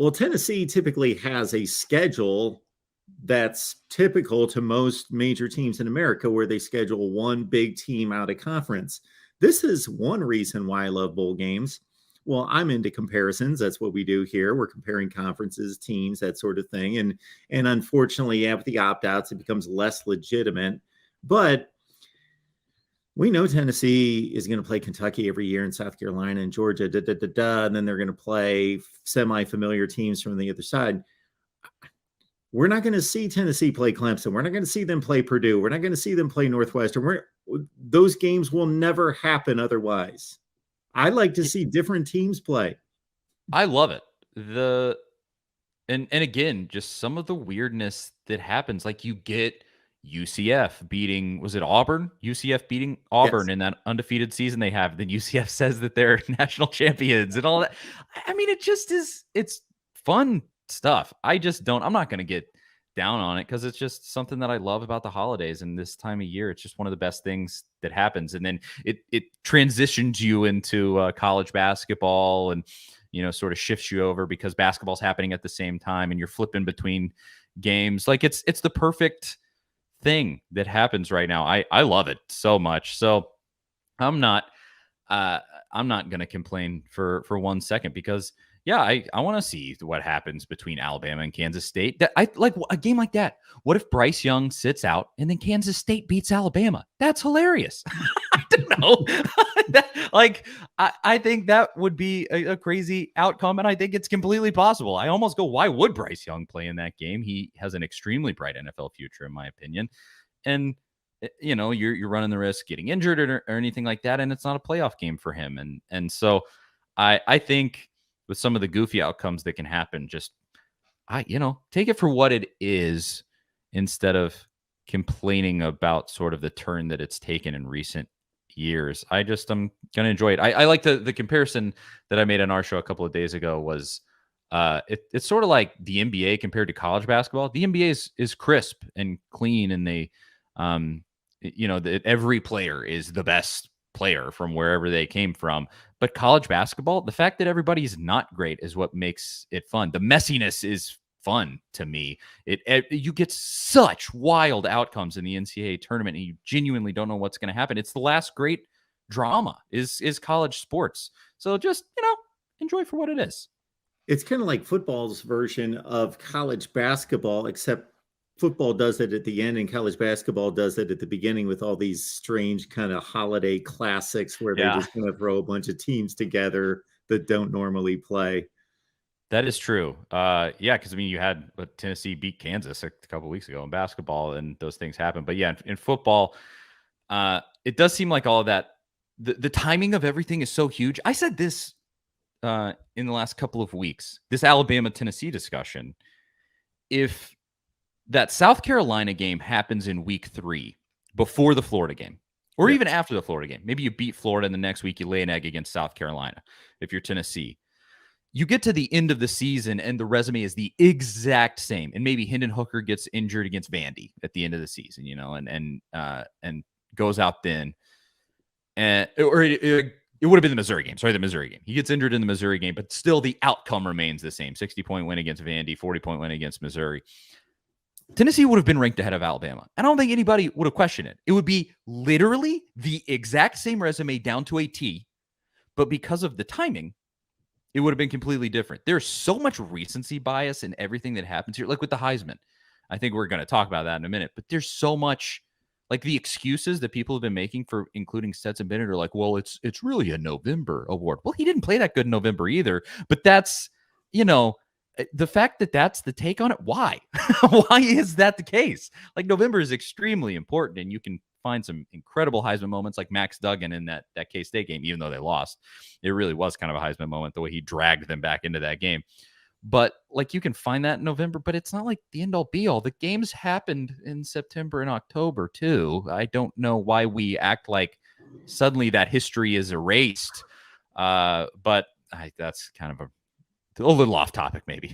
Well, Tennessee typically has a schedule that's typical to most major teams in America, where they schedule one big team out of conference. This is one reason why I love bowl games. Well, I'm into comparisons. That's what we do here. We're comparing conferences, teams, that sort of thing. And unfortunately, after the opt-outs, it becomes less legitimate. But we know Tennessee is going to play Kentucky every year, and South Carolina and Georgia, and then they're going to play semi-familiar teams from the other side. We're not going to see Tennessee play Clemson. We're not going to see them play Purdue. We're not going to see them play Northwestern. Those games will never happen otherwise. I like to see different teams play. I love it. And again, just some of the weirdness that happens. Like you get UCF beating, was it Auburn? UCF beating Auburn in that undefeated season they have. Then UCF says that they're national champions and all that. I mean, it's fun stuff. I'm not going to get down on it because it's just something that I love about the holidays and this time of year. It's just one of the best things that happens. And then it transitions you into college basketball and, sort of shifts you over because basketball's happening at the same time and you're flipping between games. Like it's the perfect thing that happens right now. I love it so much. So I'm not going to complain for 1 second because I want to see what happens between Alabama and Kansas State. That I like a game like that. What if Bryce Young sits out and then Kansas State beats Alabama? That's hilarious. I don't know. I think that would be a crazy outcome, and I think it's completely possible. I almost go, why would Bryce Young play in that game? He has an extremely bright NFL future, in my opinion. And you're running the risk of getting injured or anything like that, and it's not a playoff game for him. And so I think with some of the goofy outcomes that can happen, just take it for what it is instead of complaining about sort of the turn that it's taken in recent years. I'm going to enjoy it. I like the comparison that I made on our show a couple of days ago was it's sort of like the NBA compared to college basketball. The NBA is crisp and clean, and they that every player is the best player from wherever they came from. But college basketball, the fact that everybody's not great is what makes it fun. The messiness is fun to me. You get such wild outcomes in the NCAA tournament, and you genuinely don't know what's going to happen. It's the last great drama is college sports. So just enjoy for what it is. It's kind of like football's version of college basketball, except football does it at the end and college basketball does it at the beginning with all these strange kind of holiday classics where they're just going to throw a bunch of teams together that don't normally play. That is true. Because you had Tennessee beat Kansas a couple of weeks ago in basketball, and those things happen. But in football, it does seem like all of that. The timing of everything is so huge. I said this in the last couple of weeks. This Alabama-Tennessee discussion. If that South Carolina game happens in week 3 before the Florida game, or even after the Florida game, maybe you beat Florida and the next week you lay an egg against South Carolina. If you're Tennessee, you get to the end of the season and the resume is the exact same. And maybe Hendon Hooker gets injured against Vandy at the end of the season, and goes out then. Or it would have been the Missouri game. Sorry, the Missouri game. He gets injured in the Missouri game, but still the outcome remains the same. 60-point win against Vandy, 40-point win against Missouri. Tennessee would have been ranked ahead of Alabama. I don't think anybody would have questioned it. It would be literally the exact same resume down to a T, but because of the timing, it would have been completely different. There's so much recency bias in everything that happens here. Like with the Heisman, I think we're going to talk about that in a minute, but there's so much, like the excuses that people have been making for including Stetson Bennett are like, well, it's really a November award. Well, he didn't play that good in November either, but that's, the fact that that's the take on it, why? Why is that the case? Like November is extremely important, and you can find some incredible Heisman moments like Max Duggan in that K-State game, even though they lost. It really was kind of a Heisman moment, the way he dragged them back into that game. But like you can find that in November, but it's not like the end-all be-all. The games happened in September and October too. I don't know why we act like suddenly that history is erased. But that's kind of a little off topic, maybe.